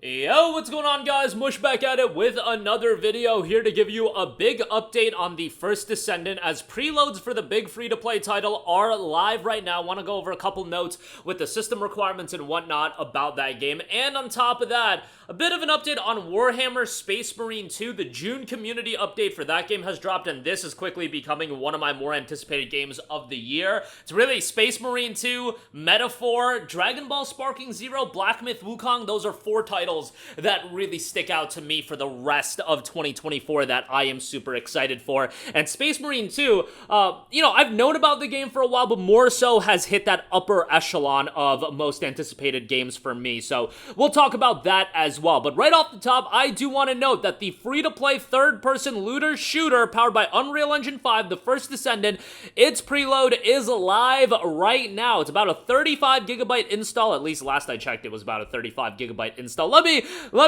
Yo, what's going on, guys? Mush back at it with another video, here to give you a big update on the first Descendant, as preloads for the big free-to-play title are live right now. Want to go over a couple notes with the system requirements and whatnot about that game, and on top of that, a bit of an update on Warhammer Space Marine 2. The June community update for that game has dropped, and this is quickly becoming one of my more anticipated games of the year. It's really Space Marine 2, Metaphor, Dragon Ball Sparking Zero, Black Myth Wukong. Those are four titles that really stick out to me for the rest of 2024 that I am super excited for. And Space Marine 2, I've known about the game for a while, but more so has hit that upper echelon of most anticipated games for me. So we'll talk about that as well. But right off the top, I do want to note that the free-to-play third-person looter shooter powered by Unreal Engine 5, the first Descendant, its preload is live right now. It's about a 35 gigabyte install. At least last I checked, it was about a 35 gigabyte install. Let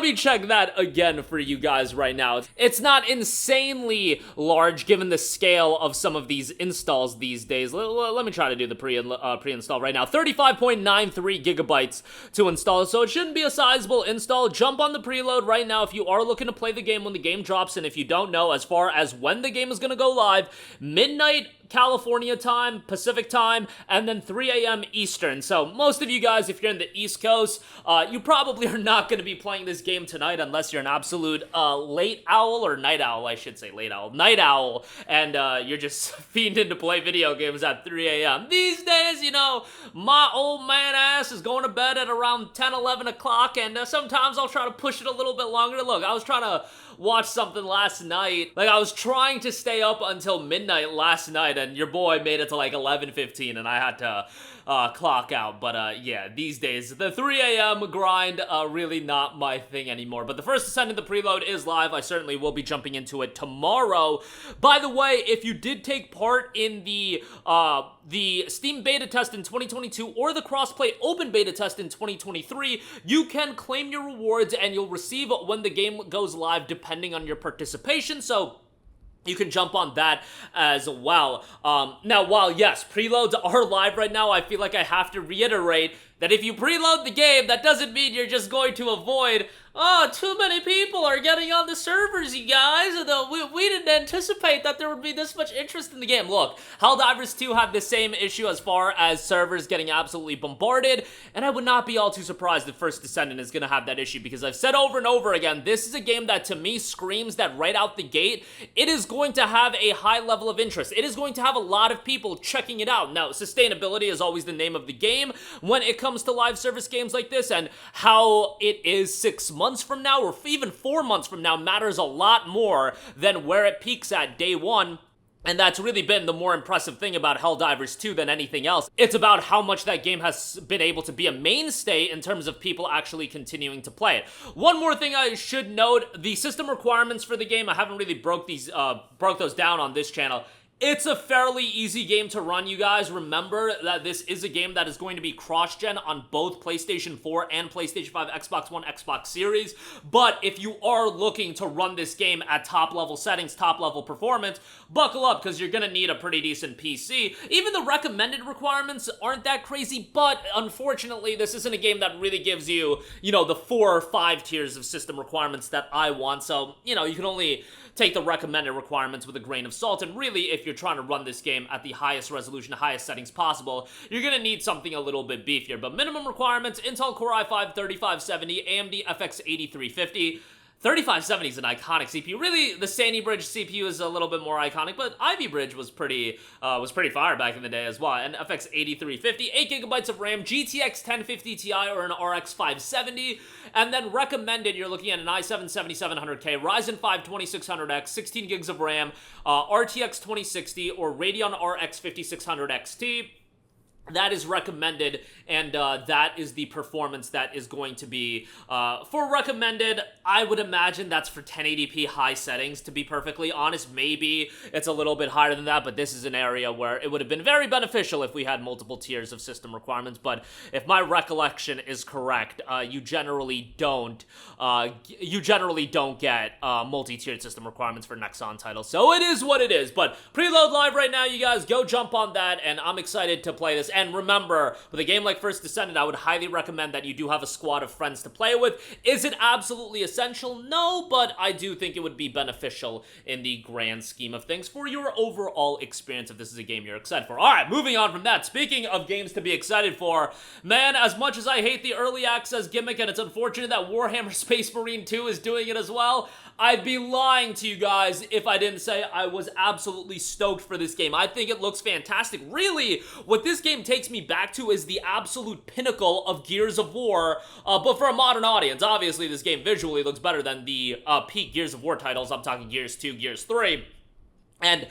me check that again for you guys right now. It's not insanely large given the scale of some of these installs these days. Let me try to do the pre-install right now. 35.93 gigabytes to install, so it shouldn't be a sizable install. Jump on the preload right now if you are looking to play the game when the game drops, and if you don't know, as far as when the game is going to go live, midnight California time, Pacific time, and then 3 a.m. Eastern. So most of you guys, if you're in the East Coast, you probably are not going to be playing this game tonight unless you're an absolute late owl, or night owl, I should say night owl, and you're just fiending to play video games at 3 a.m. These days, my old man ass is going to bed at around 10, 11 o'clock, and sometimes I'll try to push it a little bit longer. Look, I was trying to watch something last night. I was trying to stay up until midnight last night, and your boy made it to 11:15, and I had to clock out. But yeah, these days, the 3 a.m. grind, really not my thing anymore. But the first Descendant, the preload, is live. I certainly will be jumping into it tomorrow. By the way, if you did take part in the Steam beta test in 2022 or the crossplay open beta test in 2023, you can claim your rewards and you'll receive when the game goes live, depending on your participation. So you can jump on that as well. Now, while yes, preloads are live right now, I feel like I have to reiterate that if you preload the game, that doesn't mean you're just going to avoid, too many people are getting on the servers, you guys. We didn't anticipate that there would be this much interest in the game. Look, Helldivers 2 had the same issue as far as servers getting absolutely bombarded, and I would not be all too surprised if First Descendant is going to have that issue, because I've said over and over again, this is a game that to me screams that right out the gate, it is going to have a high level of interest. It is going to have a lot of people checking it out. Now, sustainability is always the name of the game when it comes to live service games like this, and how it is 6 months from now or even 4 months from now matters a lot more than where it peaks at day one. And that's really been the more impressive thing about Helldivers 2 than anything else. It's about how much that game has been able to be a mainstay in terms of people actually continuing to play it. One more thing I should note, the system requirements for the game, I haven't really broke those down on this channel. It's a fairly easy game to run, you guys. Remember that this is a game that is going to be cross-gen on both PlayStation 4 and PlayStation 5, Xbox One, Xbox Series. But if you are looking to run this game at top-level settings, top-level performance, buckle up, because you're going to need a pretty decent PC. Even the recommended requirements aren't that crazy, but unfortunately, this isn't a game that really gives you, the 4 or 5 tiers of system requirements that I want. So, you can only take the recommended requirements with a grain of salt, and really, if you're trying to run this game at the highest resolution, highest settings possible, you're gonna need something a little bit beefier. But minimum requirements: Intel Core i5 3570, AMD FX 8350. 3570 is an iconic CPU. Really, the Sandy Bridge CPU is a little bit more iconic, but Ivy Bridge was pretty fire back in the day as well. And FX 8350, 8 gigabytes of RAM, GTX 1050 Ti or an RX 570, and then recommended, you're looking at an i7 7700K, Ryzen 5 2600X, 16 gigs of RAM, RTX 2060 or Radeon RX 5600 XT. That is recommended, and that is the performance that is going to be for recommended. I would imagine that's for 1080p high settings, to be perfectly honest. Maybe it's a little bit higher than that, but this is an area where it would have been very beneficial if we had multiple tiers of system requirements. But if my recollection is correct, you generally don't get multi-tiered system requirements for Nexon titles. So it is what it is. But preload live right now, you guys. Go jump on that, and I'm excited to play this. And remember, with a game like First Descendant, I would highly recommend that you do have a squad of friends to play with. Is it absolutely essential? No, but I do think it would be beneficial in the grand scheme of things for your overall experience if this is a game you're excited for. Alright, moving on from that. Speaking of games to be excited for, man, as much as I hate the early access gimmick, and it's unfortunate that Warhammer Space Marine 2 is doing it as well, I'd be lying to you guys if I didn't say I was absolutely stoked for this game. I think it looks fantastic. Really, what this game takes me back to is the absolute pinnacle of Gears of War, but for a modern audience. Obviously, this game visually looks better than the peak Gears of War titles. I'm talking Gears 2, Gears 3. And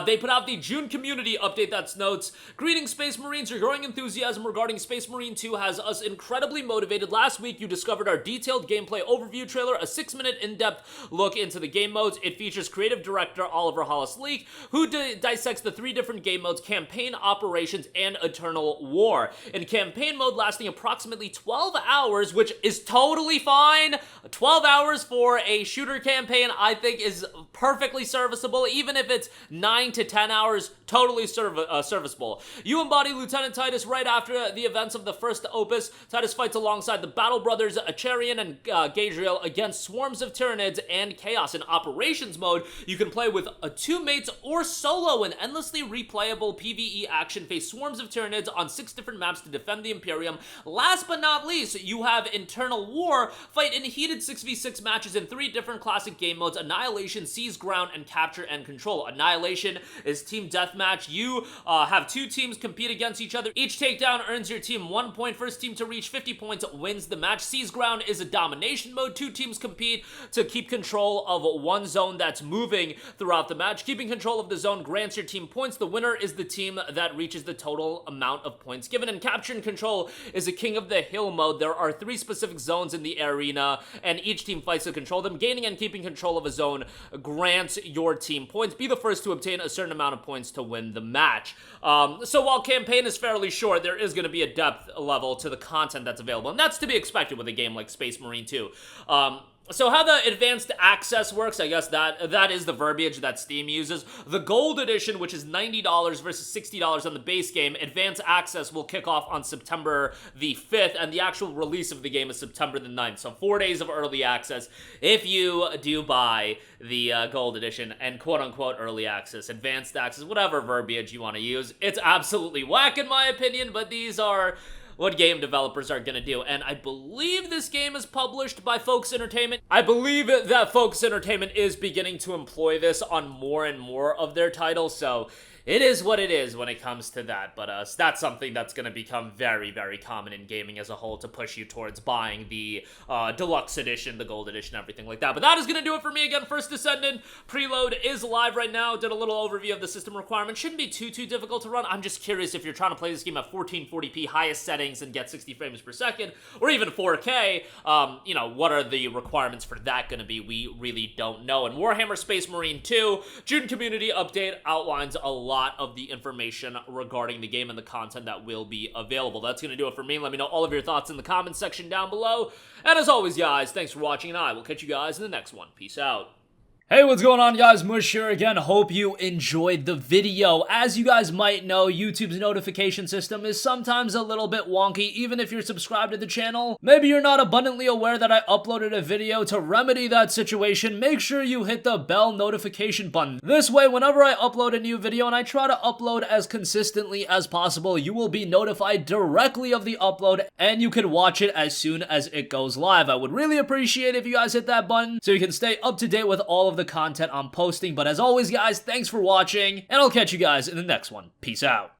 they put out the June community update that notes, "Greetings, Space Marines. Your growing enthusiasm regarding Space Marine 2 has us incredibly motivated. Last week, you discovered our detailed gameplay overview trailer, a 6-minute in-depth look into the game modes. It features creative director Oliver Hollis-Leek, who dissects the 3 different game modes, Campaign, Operations, and Eternal War. In Campaign mode, lasting approximately 12 hours, which is totally fine. 12 hours for a shooter campaign, I think, is perfectly serviceable, even if it's 9 to 10 hours, totally serviceable. You embody Lieutenant Titus right after the events of the first opus. Titus fights alongside the Battle Brothers, Acharian and Gadriel against swarms of Tyranids and Chaos. In Operations mode, you can play with 2 mates or solo in endlessly replayable PvE action, face swarms of Tyranids on 6 different maps to defend the Imperium. Last but not least, you have Internal War, fight in heated 6v6 matches in 3 different classic game modes, Annihilation, Seize Ground, and Capture and Control. Annihilation is team deathmatch. You have 2 teams compete against each other. Each takedown earns your team 1 point. First team to reach 50 points wins the match. Seize Ground is a domination mode. 2 teams compete to keep control of 1 zone that's moving throughout the match. Keeping control of the zone grants your team points. The winner is the team that reaches the total amount of points given. And Capture and Control is a King of the Hill mode. There are 3 specific zones in the arena, and each team fights to control them. Gaining and keeping control of a zone grants your team points. Be the first to obtain a certain amount of points to win the match. So while campaign is fairly short, there is going to be a depth level to the content that's available, and that's to be expected with a game like Space Marine 2. So how the advanced access works, I guess that is the verbiage that Steam uses. The Gold Edition, which is $90 versus $60 on the base game, advanced access will kick off on September the 5th, and the actual release of the game is September the 9th. So 4 days of early access if you do buy the Gold Edition and quote-unquote early access, advanced access, whatever verbiage you want to use. It's absolutely whack in my opinion, but these are what game developers are gonna do. And I believe this game is published by Focus Entertainment. I believe that Focus Entertainment is beginning to employ this on more and more of their titles, so it is what it is when it comes to that, but that's something that's going to become very, very common in gaming as a whole to push you towards buying the deluxe edition, the gold edition, everything like that. But that is going to do it for me. Again, First Descendant preload is live right now. Did a little overview of the system requirements. Shouldn't be too difficult to run. I'm just curious if you're trying to play this game at 1440p highest settings and get 60 frames per second, or even 4K, you know, what are the requirements for that going to be? We really don't know. And Warhammer Space Marine 2 June community update outlines a lot of the information regarding the game and the content that will be available. That's going to do it for me. Let me know all of your thoughts in the comments section down below. And as always, guys, thanks for watching, and I will catch you guys in the next one. Peace out. Hey, what's going on, guys? Mush here again. Hope you enjoyed the video. As you guys might know, YouTube's notification system is sometimes a little bit wonky, even if you're subscribed to the channel. Maybe you're not abundantly aware that I uploaded a video. To remedy that situation, make sure you hit the bell notification button. This way, whenever I upload a new video, and I try to upload as consistently as possible, you will be notified directly of the upload, and you can watch it as soon as it goes live. I would really appreciate if you guys hit that button so you can stay up to date with all of the content I'm posting. But as always, guys, thanks for watching, and I'll catch you guys in the next one. Peace out.